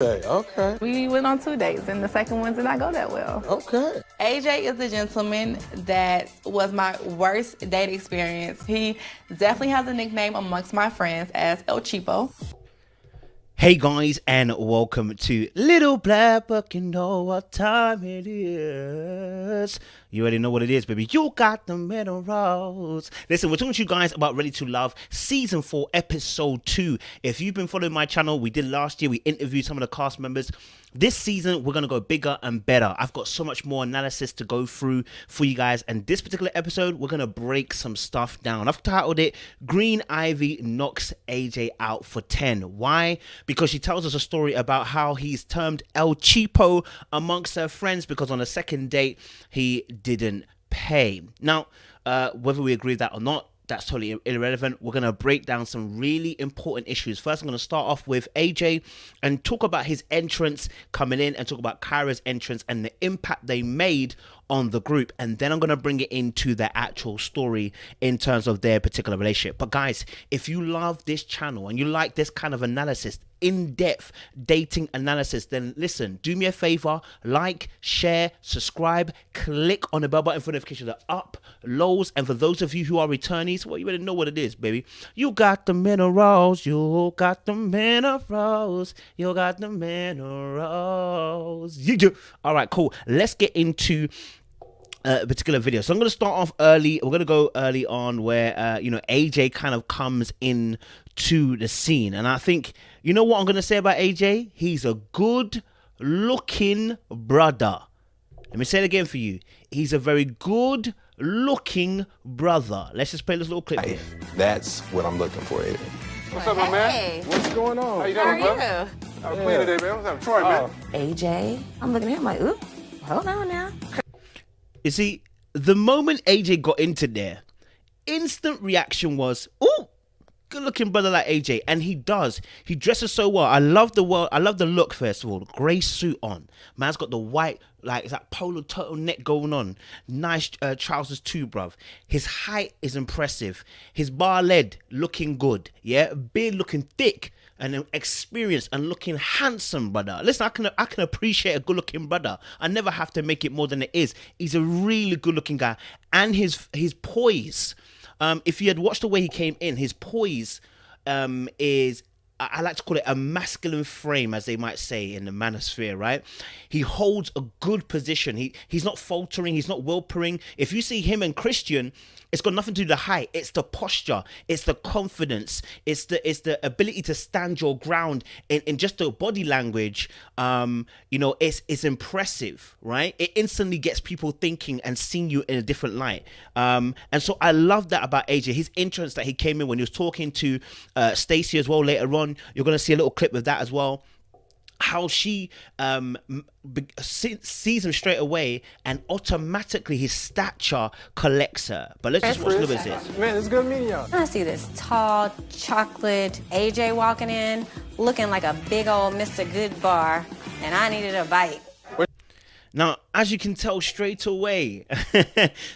Okay. We went on 2 dates, and the second one did not go that well. Okay. AJ is the gentleman that was my worst date experience. He definitely has a nickname amongst my friends as El Cheapo. Hey guys, and welcome to Little Black Book. You know what time it is. You already know what it is, baby. You got the minerals. Listen, we're talking to you guys about Ready to Love Season 4, Episode 2. If you've been following my channel, we did last year. We interviewed some of the cast members. This season, we're going to go bigger and better. I've got so much more analysis to go through for you guys. And this particular episode, we're going to break some stuff down. I've titled it, Green Ivy Knocks AJ Out for 10. Why? Because she tells us a story about how he's termed El Cheapo amongst her friends because on the second date, he didn't pay. Now, whether we agree with that or not, that's totally irrelevant. We're going to break down some really important issues. First, I'm going to start off with AJ and talk about his entrance coming in and talk about Kyra's entrance and the impact they made on the group. And then I'm going to bring it into their actual story in terms of their particular relationship. But guys, if you love this channel and you like this kind of analysis, in-depth dating analysis, then listen, do me a favor, like, share, subscribe, click on the bell button for notifications of uploads. And for those of you who are returnees, well, you already know what it is, baby. You got the minerals, you got the minerals, you got the minerals. You do. All right, cool. Let's get into a particular video. So I'm going to start off early. We're going to go early on where AJ kind of comes in to the scene, and I think, you know what I'm going to say about AJ? He's a good looking brother. Let me say it again for you. He's a very good looking brother. Let's just play this little clip here. That's what I'm looking for, AJ. What's up, my man? What's going on? How you doing, bro? I was playing today, man. What's up, Troy, man? AJ, I'm looking at him like, ooh, hold on now. You see, the moment AJ got into there, instant reaction was, ooh, good looking brother like AJ. And he does. He dresses so well. I love the look, first of all. The grey suit on. Man's got the white, like, it's that polo turtleneck going on. Nice trousers too, bruv. His height is impressive. His bar lead looking good. Yeah, beard looking thick and experienced and looking handsome, brother. Listen, I can appreciate a good-looking brother. I never have to make it more than it is. He's a really good-looking guy, and his poise. If you had watched the way he came in, his poise is, I like to call it a masculine frame, as they might say in the manosphere, right? He holds a good position. He's not faltering. He's not wilpering. If you see him and Christian, it's got nothing to do with the height. It's the posture. It's the confidence. It's the ability to stand your ground in just the body language. It's impressive, right? It instantly gets people thinking and seeing you in a different light. And so I love that about AJ. His entrance that he came in when he was talking to Stacey as well later on. You're going to see a little clip of that as well. How she sees him straight away and automatically his stature collects her. But let's just watch a little bit of this. Man, it's good meeting y'all. I see this tall, chocolate AJ walking in, looking like a big old Mr. Good bar, and I needed a bite. Now, as you can tell straight away,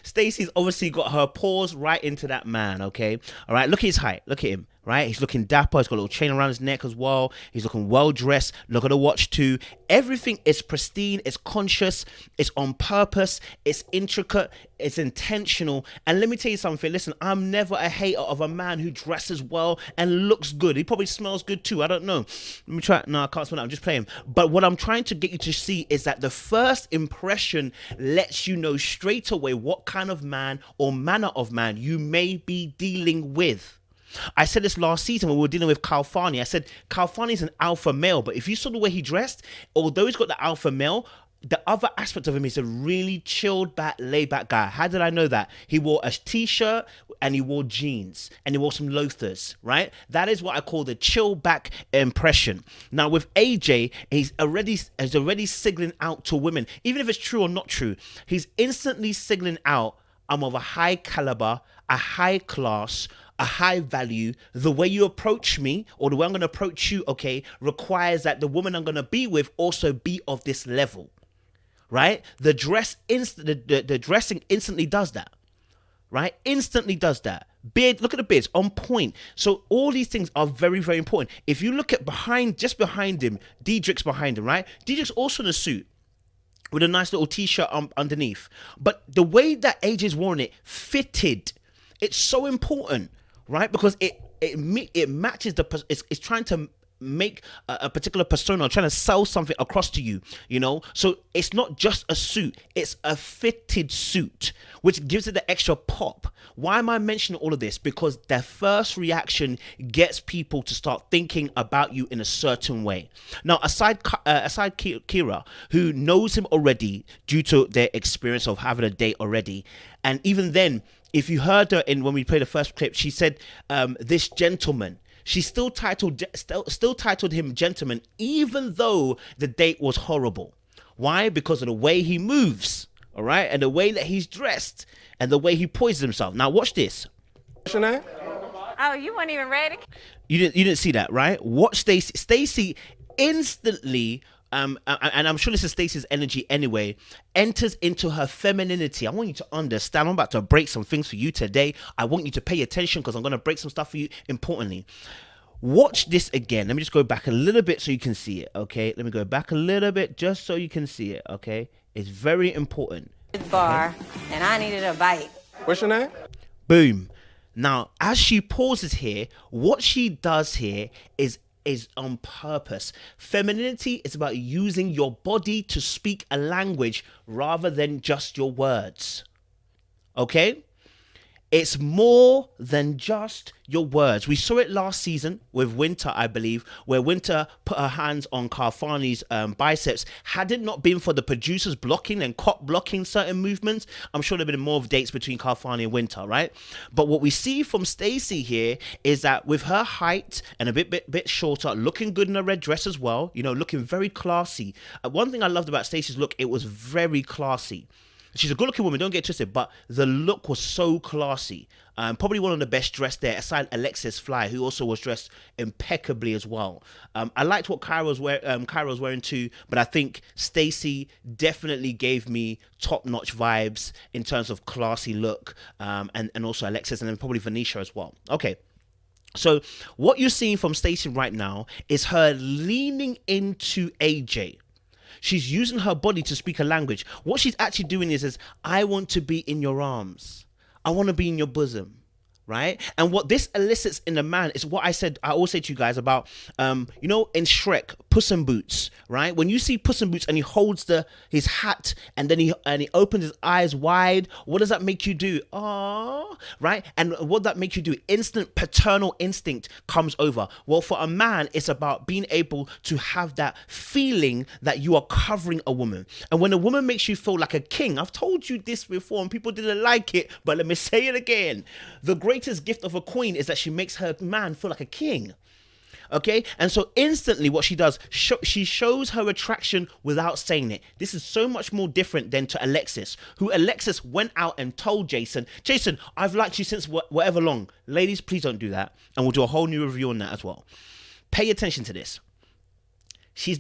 Stacey's obviously got her paws right into that man, okay? All right, look at his height. Look at him, right? He's looking dapper. He's got a little chain around his neck as well. He's looking well-dressed. Look at the watch too. Everything is pristine. It's conscious. It's on purpose. It's intricate. It's intentional. And let me tell you something. Listen, I'm never a hater of a man who dresses well and looks good. He probably smells good too. I don't know. Let me try. No, I can't smell that. I'm just playing. But what I'm trying to get you to see is that the first impression lets you know straight away what kind of man or manner of man you may be dealing with. I said this last season when we were dealing with Kalfani. I said Kalfani's an alpha male, but if you saw the way he dressed, although he's got the alpha male, the other aspect of him is a really chilled back, laid back guy. How did I know that? He wore a t-shirt and he wore jeans and he wore some loafers, right? That is what I call the chill back impression. Now with AJ, he's already signaling out to women, even if it's true or not true. He's instantly signaling out, I'm of a high caliber, a high class, a high value. The way you approach me, or the way I'm going to approach you, okay, requires that the woman I'm going to be with also be of this level, right? The dressing instantly does that, right? Instantly does that. Beard, look at the beards, on point. So all these things are very, very important. If you look at just behind him, Diedrich's behind him, right? Diedrich's also in a suit with a nice little t-shirt underneath. But the way that AJ's worn it, fitted, it's so important, right? Because it matches it's trying to make a particular persona, trying to sell something across to you, you know? So it's not just a suit, it's a fitted suit, which gives it the extra pop. Why am I mentioning all of this? Because their first reaction gets people to start thinking about you in a certain way. Now, aside Kyra, who knows him already due to their experience of having a date already, and even then, if you heard her when we played the first clip, she said, this gentleman. She still titled him gentleman, even though the date was horrible. Why? Because of the way he moves, all right, and the way that he's dressed, and the way he poises himself. Now, watch this. What's your name? Oh, you weren't even ready? You didn't see that, right? Watch Stacey. Stacey instantly, and I'm sure this is Stacey's energy anyway, enters into her femininity. I want you to understand. I'm about to break some things for you today. I want you to pay attention because I'm going to break some stuff for you importantly. Watch this again. Let me just go back a little bit so you can see it, okay? Let me go back a little bit just so you can see it, okay? It's very important. Bar, and I needed a bite. What's your name? Boom. Now, as she pauses here, what she does here is on purpose. Femininity is about using your body to speak a language rather than just your words. Okay? It's more than just your words. We saw it last season with Winter, I believe, where Winter put her hands on Carfani's biceps. Had it not been for the producers blocking and cop blocking certain movements, I'm sure there'd been more of dates between Carfani and Winter, right? But what we see from Stacey here is that with her height and a bit shorter, looking good in a red dress as well, you know, looking very classy. One thing I loved about Stacey's look, it was very classy. She's a good-looking woman, don't get twisted, but the look was so classy. Probably one of the best dressed there, aside Alexis Fly, who also was dressed impeccably as well. I liked what Kyra was wearing too, but I think Stacey definitely gave me top-notch vibes in terms of classy look, and also Alexis, and then probably Venetia as well. Okay. So what you're seeing from Stacey right now is her leaning into AJ. She's using her body to speak a language. What she's actually doing is I want to be in your arms. I want to be in your bosom, right? And what this elicits in a man is what I always say to you guys about, you know, in Shrek, Puss in Boots, right? When you see Puss in Boots and he holds his hat and then he opens his eyes wide, what does that make you do? Aww, right? And what that makes you do? Instant paternal instinct comes over. Well, for a man, it's about being able to have that feeling that you are covering a woman. And when a woman makes you feel like a king, I've told you this before and people didn't like it, but let me say it again. The greatest gift of a queen is that she makes her man feel like a king. Okay, and so instantly what she does, she shows her attraction without saying it. This is so much more different than to Alexis, who Alexis went out and told Jason, I've liked you since whatever long. Ladies, please don't do that. And we'll do a whole new review on that as well. Pay attention to this. She's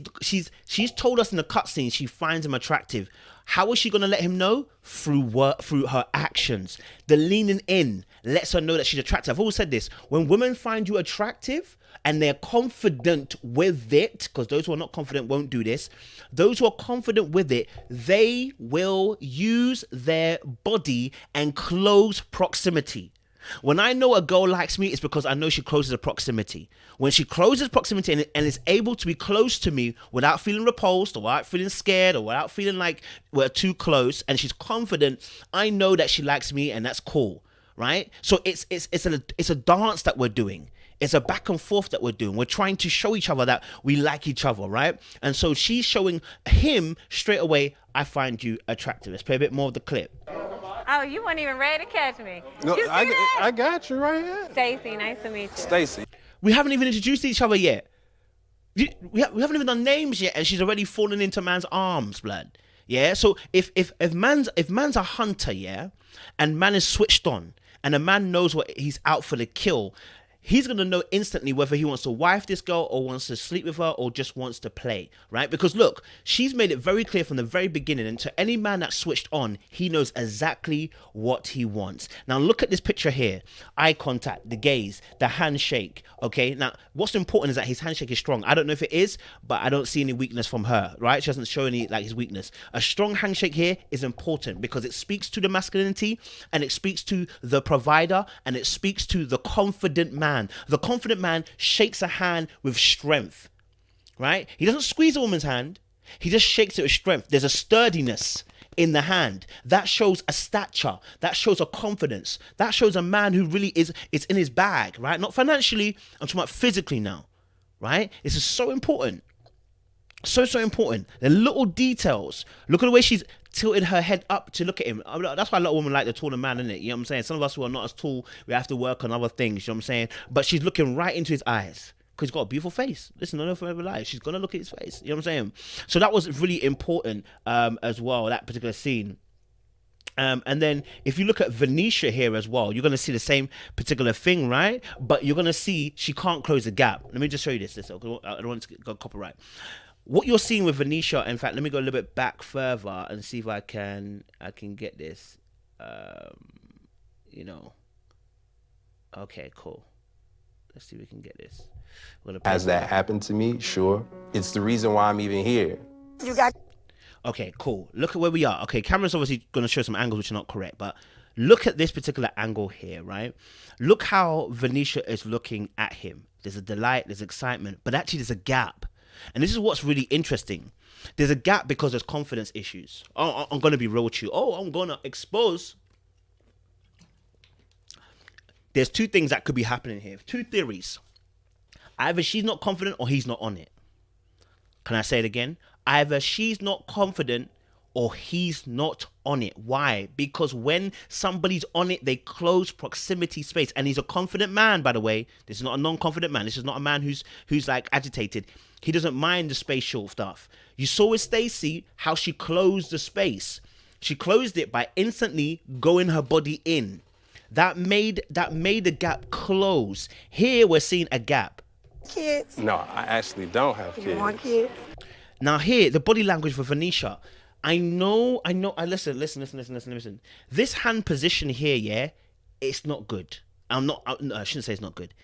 told us in the cutscene she finds him attractive. How is she going to let him know? Through her actions. The leaning in lets her know that she's attractive. I've always said this. When women find you attractive and they're confident with it, because those who are not confident won't do this, those who are confident with it, they will use their body and close proximity. When I know a girl likes me, it's because I know she closes a proximity. When she closes proximity and is able to be close to me without feeling repulsed or without feeling scared or without feeling like we're too close, and she's confident, I know that she likes me, and that's cool, right? So it's a dance that we're doing. It's a back and forth that we're doing. We're trying to show each other that we like each other, right? And so she's showing him straight away, I find you attractive. Let's play a bit more of the clip. Oh, you weren't even ready to catch me. No, You see that? I got you right here. Stacey, nice to meet you. Stacey. We haven't even introduced each other yet. We haven't even done names yet, and she's already fallen into man's arms, blood. Yeah. So if man's a hunter, yeah, and man is switched on, and a man knows what he's out for the kill, he's going to know instantly whether he wants to wife this girl or wants to sleep with her or just wants to play, right? Because look, she's made it very clear from the very beginning, and to any man that's switched on, he knows exactly what he wants. Now look at this picture here. Eye contact, the gaze, the handshake, okay? Now what's important is that his handshake is strong. I don't know if it is, but I don't see any weakness from her, right? She doesn't show any like his weakness. A strong handshake here is important because it speaks to the masculinity, and it speaks to the provider, and it speaks to the confident man. The confident man shakes a hand with strength, right? He doesn't squeeze a woman's hand. He just shakes it with strength. There's a sturdiness in the hand. That shows a stature. That shows a confidence. That shows a man who really is in his bag, right? Not financially. I'm talking about physically now, right? This is so important. So important. The little details. Look at the way she's tilted her head up to look at him. That's why a lot of women like the taller man, isn't it? You know what I'm saying? Some of us who are not as tall, we have to work on other things. You know what I'm saying? But she's looking right into his eyes because he's got a beautiful face. Listen, I don't know if I ever lie. She's going to look at his face. You know what I'm saying? So that was really important as well, that particular scene. And then if you look at Venetia here as well, you're going to see the same particular thing, right? But you're going to see she can't close the gap. Let me just show you this. I don't want to go copyright. What you're seeing with Venetia, in fact, let me go a little bit back further and see if I can get this. You know. Okay, cool. Let's see if we can get this. Has that happened to me? Sure. It's the reason why I'm even here. Okay, cool. Look at where we are. Okay, camera's obviously going to show some angles which are not correct, but look at this particular angle here, right? Look how Venetia is looking at him. There's a delight, there's excitement, but actually there's a gap. And this is what's really interesting. There's a gap because there's confidence issues. Oh, I'm going to be real with you. Oh, I'm going to expose. There's two things that could be happening here. Two theories. Either she's not confident or he's not on it. Can I say it again? Either she's not confident or he's not on it. Why? Because when somebody's on it, they close proximity space. And he's a confident man, by the way. This is not a non-confident man. This is not a man who's like agitated. He doesn't mind the spatial stuff. You saw with Stacey how she closed the space. She closed it by instantly going her body in. That made the gap close. Here we're seeing a gap. Kids? No, I actually don't have kids. You want kids? Now here, the body language for Venetia. I listen. This hand position here, yeah, it's not good. I shouldn't say it's not good.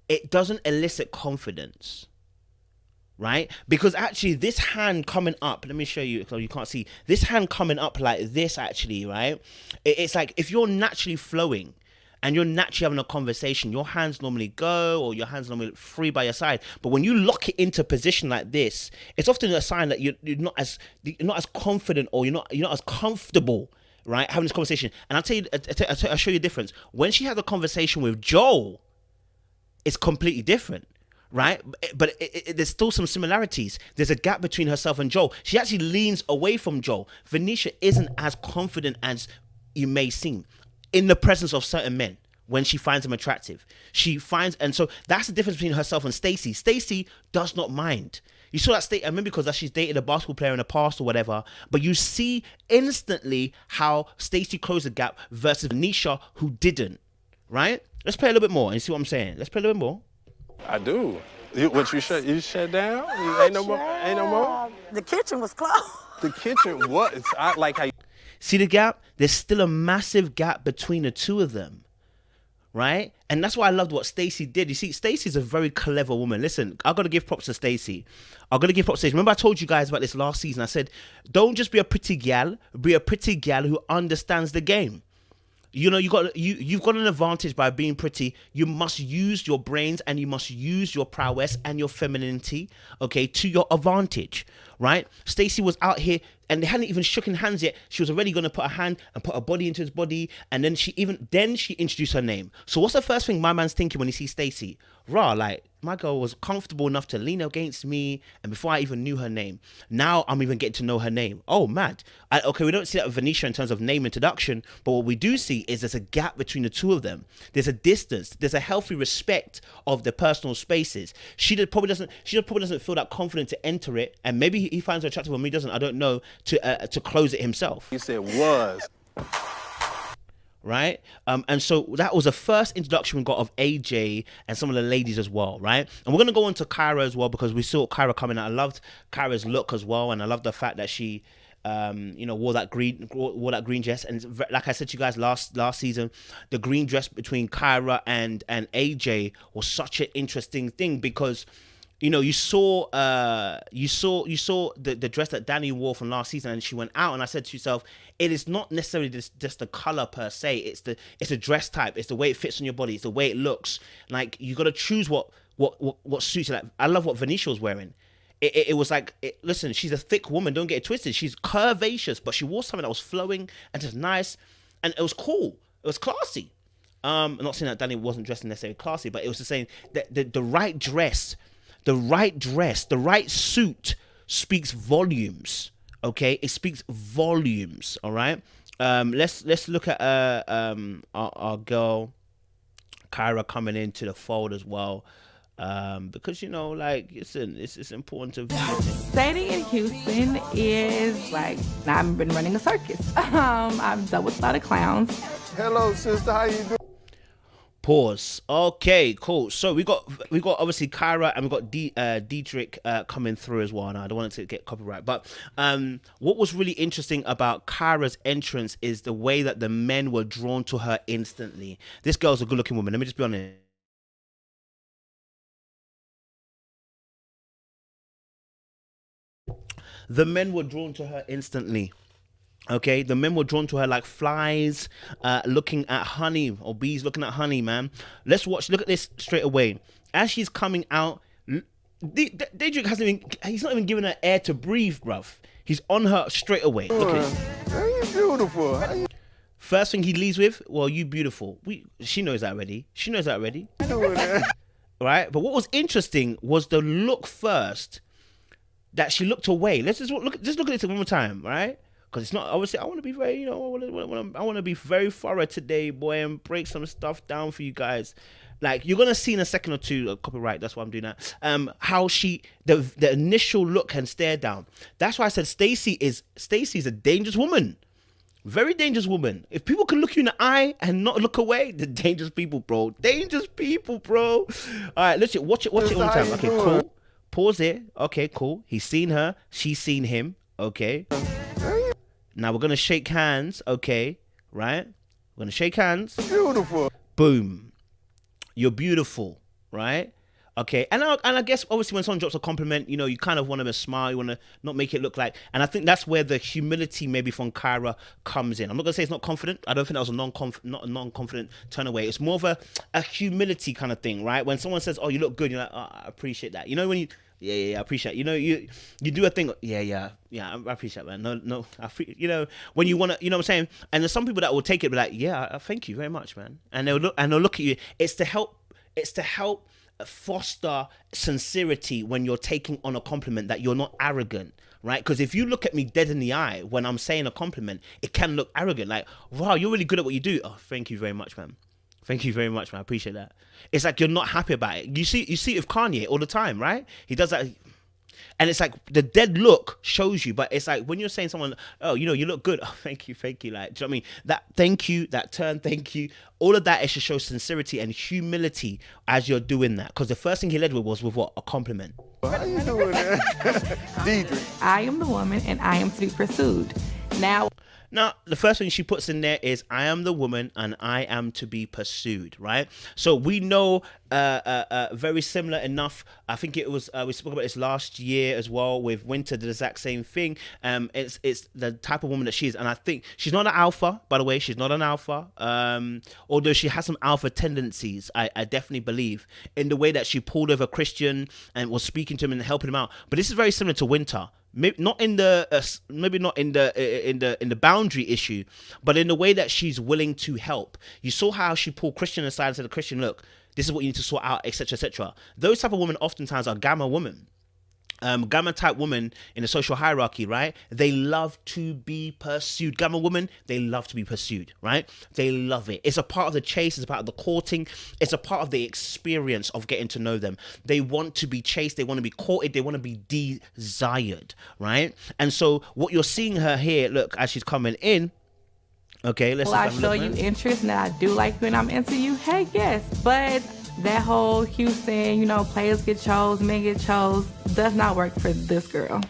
It doesn't elicit confidence, right? Because actually this hand coming up, let me show you, because you can't see. This hand coming up like this actually, right? It's like if you're naturally flowing and you're naturally having a conversation, your hands normally go or your hands normally free by your side. But when you lock it into position like this, it's often a sign that you're not as confident or you're not as comfortable, right? Having this conversation. And I'll show you the difference. When she had a conversation with Joel, it's completely different, right? But there's still some similarities. There's a gap between herself and Joel. She actually leans away from Joel. Venetia isn't as confident as you may seem in the presence of certain men when she finds them attractive. And so that's the difference between herself and Stacey. Stacey does not mind. You saw that I mean, because she's dated a basketball player in the past or whatever, but you see instantly how Stacey closed the gap versus Venetia who didn't, right? Let's play a little bit more and see what I'm saying. Let's play a little bit more. I do. You shut down? Ain't no more? The kitchen was closed. The kitchen, what? I like how you... See the gap? There's still a massive gap between the two of them, right? And that's why I loved what Stacey did. You see, Stacey's a very clever woman. Listen, I've got to give props to Stacey. Remember I told you guys about this last season. I said, don't just be a pretty gal, be a pretty gal who understands the game. You know, you've got an advantage by being pretty. You must use your brains and you must use your prowess and your femininity, okay, to your advantage, right? Stacey was out here and they hadn't even shaken hands yet. She was already going to put a hand and put her body into his body, and then she introduced her name. So what's the first thing my man's thinking when he sees Stacey? Raw, like, my girl was comfortable enough to lean against me, and before I even knew her name, now I'm even getting to know her name. Oh, mad. Okay, we don't see that with Venetia in terms of name introduction, but what we do see is there's a gap between the two of them. There's a distance. There's a healthy respect of the personal spaces. She probably doesn't feel that confident to enter it, and maybe he finds her attractive, or maybe he doesn't. I don't know, to close it himself. He said was. right? And so that was the first introduction we got of AJ and some of the ladies as well, right? And we're gonna go into Kyra as well because we saw Kyra coming out. I loved Kyra's look as well, and I love the fact that she, wore that green dress. And like I said to you guys last season, the green dress between Kyra and AJ was such an interesting thing because, you saw the dress that Danny wore from last season, and she went out, and I said to yourself, it is not necessarily just the color per se. It's a dress type. It's the way it fits on your body. It's the way it looks. Like, you got to choose what suits you. Like, I love what Venetia was wearing. It was like, listen, she's a thick woman. Don't get it twisted. She's curvaceous, but she wore something that was flowing and just nice, and it was cool. It was classy. I'm not saying that Danny wasn't dressed necessarily classy, but it was just saying that the right dress. The right suit speaks volumes. Okay, it speaks volumes. All right. Let's look at our girl Kyra coming into the fold as well. Because it's important to Staying in Houston is like, I've been running a circus. I've dealt with a lot of clowns. Hello, sister. How you doing? Pause. Okay, cool. So we got obviously Kyra, and we got Dietrich coming through as well. And I don't want it to get copyright, but what was really interesting about Kyra's entrance is the way that the men were drawn to her instantly. This girl's a good-looking woman. Let me just be honest. The men were drawn to her instantly. Okay, the men were drawn to her like flies looking at honey, or bees looking at honey, man. Look at this straight away. As she's coming out, Dietrich he's not even giving her air to breathe, bruv. He's on her straight away. Look at this. Are you beautiful? First thing he leads with, well, you beautiful. She knows that already. Right? But what was interesting was the look first, that she looked away. Let's just look at this one more time, right? Because it's not, obviously, I want to be very, I want to be very thorough today, boy, and break some stuff down for you guys. Like, you're going to see in a second or two, copyright, that's why I'm doing that, how the initial look and stare down. That's why I said Stacey's a dangerous woman. Very dangerous woman. If people can look you in the eye and not look away, they're dangerous people, bro. Dangerous people, bro. All right, let's watch it one time. Okay, cool. Pause it. Okay, cool. He's seen her. She's seen him. Okay. Now we're gonna shake hands, okay, right? We're gonna shake hands. Beautiful. Boom. You're beautiful, right? Okay, and I guess obviously when someone drops a compliment, you kind of want them to smile, you want to not make it look like, and I think that's where the humility maybe from Kyra comes in. I'm not gonna say it's not confident. I don't think that was not a non-confident turn away. It's more of a humility kind of thing, right? When someone says, "Oh, you look good," you're like, "Oh, I appreciate that." When you I appreciate it. You do a thing. Yeah, I appreciate that, man. No, when you want to, what I'm saying. And there's some people that will take it, be like, yeah, thank you very much, man. And they'll look at you. It's to help foster sincerity when you're taking on a compliment, that you're not arrogant, right? Because if you look at me dead in the eye when I'm saying a compliment, it can look arrogant. Like, wow, you're really good at what you do. Oh, thank you very much, man. Thank you very much, man. I appreciate that. It's like you're not happy about it. You see it with Kanye all the time, right? He does that. And it's like the dead look shows you, but it's like when you're saying someone, oh, you look good. Oh, thank you. Like, do you know what I mean? That thank you, that turn, thank you. All of that is to show sincerity and humility as you're doing that. Because the first thing he led with was with what? A compliment. How you doing, Dietrich? I am the woman and I am to be pursued. Now, the first thing she puts in there is, I am the woman and I am to be pursued, right? So we know very similar enough. I think it was, we spoke about this last year as well with Winter, the exact same thing. It's the type of woman that she is. And I think she's not an alpha, by the way. She's not an alpha. Although she has some alpha tendencies, I definitely believe, in the way that she pulled over Christian and was speaking to him and helping him out. But this is very similar to Winter. Maybe not in the boundary issue, but in the way that she's willing to help. You saw how she pulled Christian aside and said, "Christian, look, this is what you need to sort out," etc., etc. Those type of women oftentimes are gamma women. Gamma type women in the social hierarchy, right? They love to be pursued. Gamma women, they love to be pursued, right? They love it. It's a part of the chase. It's a part of the courting. It's a part of the experience of getting to know them. They want to be chased. They want to be courted. They want to be desired, right? And so what you're seeing her here, look, as she's coming in, Okay, let's Will I just have a show look, you man. interest and that I do like you and I'm into you? Heck yes. But that whole Houston, you know, players get chose, men get chose, does not work for this girl.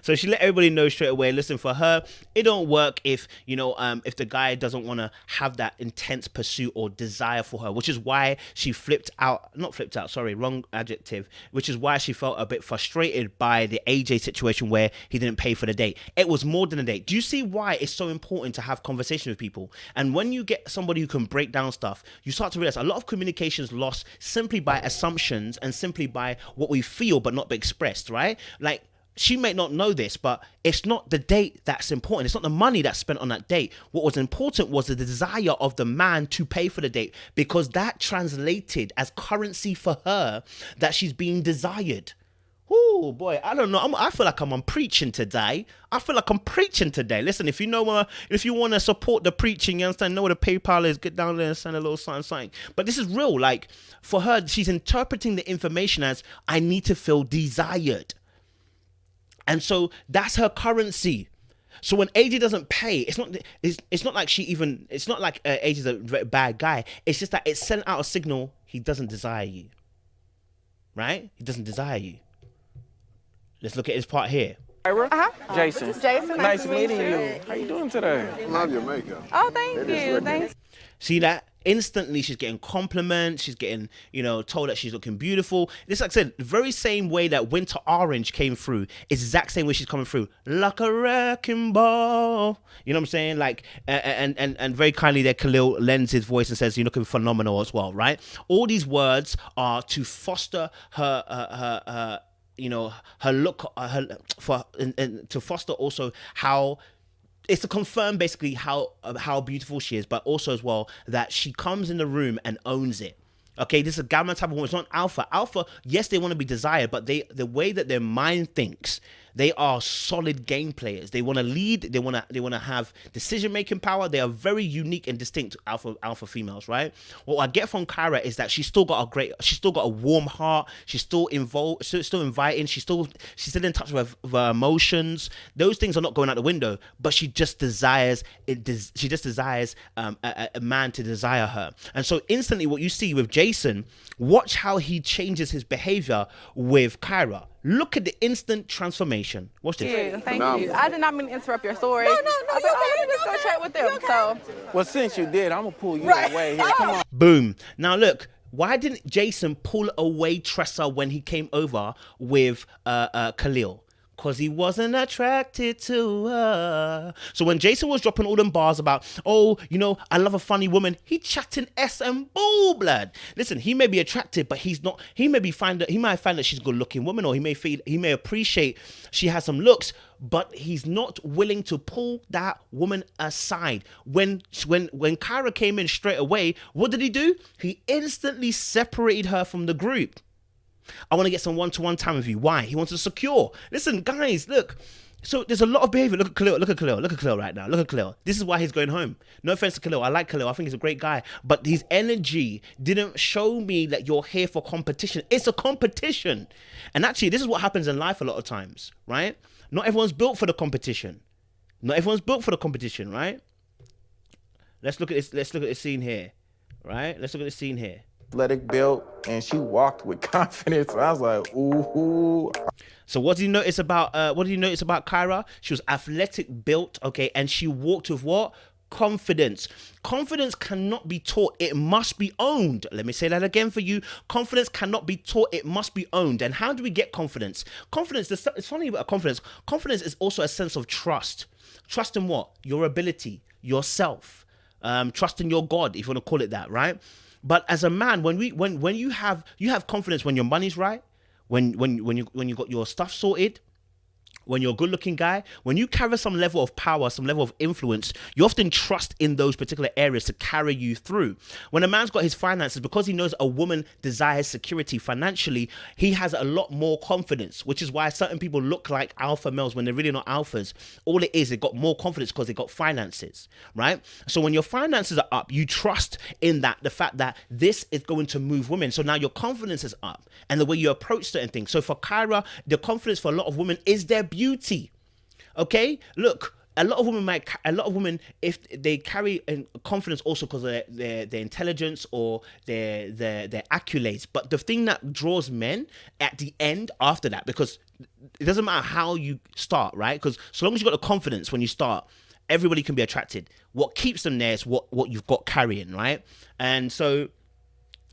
So she let everybody know straight away. Listen, for her, it don't work if if the guy doesn't want to have that intense pursuit or desire for her, which is why she wrong adjective. Which is why she felt a bit frustrated by the AJ situation where he didn't pay for the date. It was more than a date. Do you see why it's so important to have conversation with people? And when you get somebody who can break down stuff, you start to realize a lot of communication is lost simply by assumptions and simply by what we feel but not be expressed, right? Like, she may not know this, but it's not the date that's important. It's not the money that's spent on that date. What was important was the desire of the man to pay for the date, because that translated as currency for her that she's being desired. Oh boy, I don't know. I feel like I'm preaching today. Listen, if you want to support the preaching, you understand, know what a PayPal is, get down there and send a little sign. But this is real. Like, for her, she's interpreting the information as, I need to feel desired. And so that's her currency. So when AJ doesn't pay, it's not like AJ's a very bad guy. It's just that it sent out a signal, he doesn't desire you. Right? He doesn't desire you. Let's look at his part here. Kyra? Jason. This is Jason. Nice meeting you. How you doing today? Love your makeup. Oh, thank you. Thanks. See that? Instantly, she's getting compliments. She's getting, told that she's looking beautiful. This, like I said, the very same way that Winter Orange came through is the exact same way she's coming through. Like a wrecking ball. You know what I'm saying? Like, and very kindly there, Khalil lends his voice and says, you're looking phenomenal as well, right? All these words are to foster her look, to foster also how, it's to confirm basically how beautiful she is, but also as well that she comes in the room and owns it. Okay, this is a gamma type of woman. It's not alpha. Alpha, yes, they want to be desired, but the way that their mind thinks, they are solid game players. They want to lead. They want to have decision making power. They are very unique and distinct alpha females, right? What I get from Kyra is that she's still got a warm heart. She's still involved, still inviting. She's still in touch with her emotions. Those things are not going out the window, but she just desires it. She just desires a man to desire her. And so instantly, what you see with Jason, watch how he changes his behavior with Kyra. Look at the instant transformation. Watch this. Yeah, thank you. I did not mean to interrupt your story. No, you let me just go chat with them. So, Well, since you did, I'm going to pull you away here. Come on. Boom. Now look, why didn't Jason pull away Tressa when he came over with Khalil? Because he wasn't attracted to her. So when Jason was dropping all them bars about, I love a funny woman, he chatting SM bull blood. Listen, he may be attracted, but he's not. He might find that she's a good looking woman, or he may appreciate she has some looks, but he's not willing to pull that woman aside. When Kyra came in straight away, what did he do? He instantly separated her from the group. I want to get some one-to-one time with you. Why? He wants to secure. Listen, guys, look. So there's a lot of behavior. Look at Khalil. Look at Khalil right now. Look at Khalil. This is why he's going home. No offense to Khalil. I like Khalil. I think he's a great guy. But his energy didn't show me that you're here for competition. It's a competition. And actually, this is what happens in life a lot of times, right? Not everyone's built for the competition. Right? Let's look at this. Let's look at this scene here. Right? Let's look at this scene here. Athletic build, and she walked with confidence. I was like, ooh. So what do you notice about Kyra? She was athletic built, okay, and she walked with what? Confidence. Confidence cannot be taught, it must be owned. Let me say that again for you. Confidence cannot be taught, it must be owned. And how do we get confidence? Confidence, it's funny about confidence. Confidence is also a sense of trust. Trust in what? Your ability, yourself. Trust in your God, if you want to call it that, right? But as a man, when you have confidence when your money's right, when you got your stuff sorted, when you're a good-looking guy, when you carry some level of power, some level of influence, you often trust in those particular areas to carry you through. When a man's got his finances, because he knows a woman desires security financially, he has a lot more confidence, which is why certain people look like alpha males when they're really not alphas. All it is, they got more confidence because they got finances, right? So when your finances are up, you trust in that, the fact that this is going to move women. So now your confidence is up and the way you approach certain things. So for Kyra, the confidence for a lot of women is their beauty. Okay, look, a lot of women, if they carry confidence also because of their intelligence or their accolades. But the thing that draws men at the end after that, because it doesn't matter how you start, right? Because so long as you've got the confidence when you start, everybody can be attracted. What keeps them there is what you've got carrying, right? And so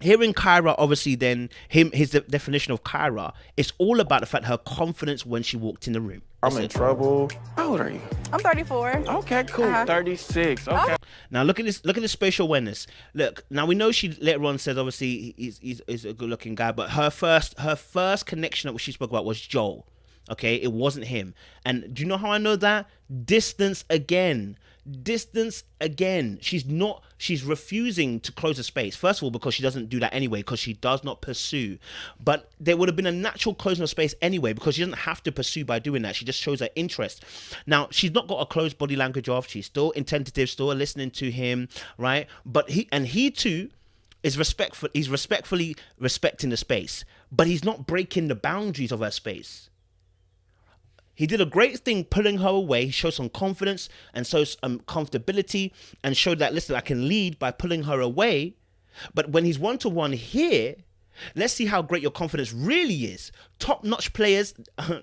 hearing Kyra, obviously, then his definition of Kyra, it's all about the fact her confidence when she walked in the room. I'm in trouble. How old are you? I'm 34. Okay, cool. 36. Okay. Now look at this spatial awareness. Look, now we know she later on says obviously he's a good looking guy, but her first connection that she spoke about was Joel. Okay, it wasn't him. And do you know how I know that? Distance again. She's refusing to close the space. First of all, because she doesn't do that anyway, because she does not pursue. But there would have been a natural closing of space anyway, because she doesn't have to pursue by doing that. She just shows her interest. Now, she's not got a closed body language off. She's still attentive, still listening to him, right? But he too is respectful. He's respectfully respecting the space, but he's not breaking the boundaries of her space. He did a great thing pulling her away. He showed some confidence and so comfortability and showed that, listen, I can lead by pulling her away. But when he's one-to-one here, let's see how great your confidence really is. Top-notch players,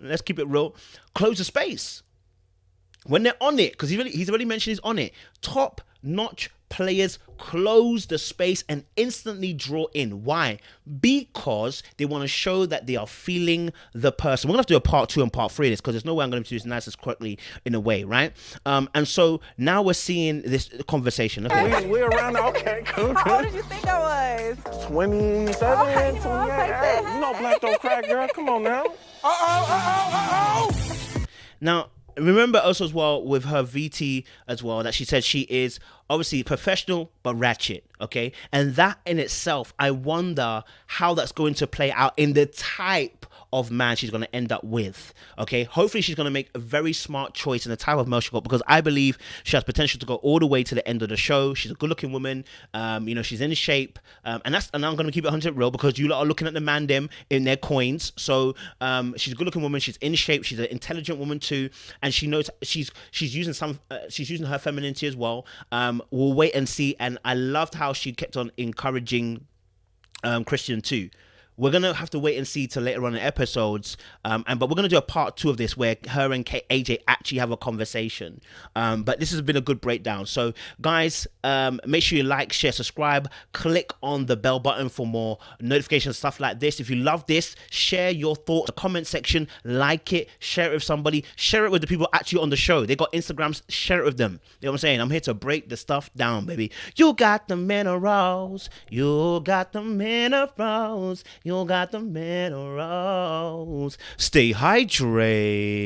let's keep it real, close the space. When they're on it, because he's already mentioned he's on it, top-notch players close the space and instantly draw in. Why? Because they want to show that they are feeling the person. We're going to have to do a part 2 and part 3 of this, because there's no way I'm going to do this nice as correctly in a way, right? And so now we're seeing this conversation. Okay. We're around. Okay, cool. How old did you think I was? 27, Okay, you know, I'll 28. take that. You know black don't crack, girl. Come on now. Now, remember also as well with her VT as well that she said she is obviously professional but ratchet, okay? And that in itself, I wonder how that's going to play out in the type of man she's going to end up with, okay? Hopefully she's going to make a very smart choice in the type of male she got, because I believe she has potential to go all the way to the end of the show. She's a good-looking woman. She's in shape. And I'm going to keep it 100 real, because you lot are looking at the man them in their coins. So she's a good-looking woman. She's in shape. She's an intelligent woman too. And she knows she's using her femininity as well. We'll wait and see. And I loved how she kept on encouraging Christian too. We're going to have to wait and see till later on in episodes. But we're going to do a part 2 of this where her and AJ actually have a conversation. But this has been a good breakdown. So, guys, make sure you like, share, subscribe. Click on the bell button for more notifications, stuff like this. If you love this, share your thoughts in the comment section. Like it. Share it with somebody. Share it with the people actually on the show. They got Instagrams. Share it with them. You know what I'm saying? I'm here to break the stuff down, baby. You got the minerals. You got the minerals. You got the minerals. Stay hydrated.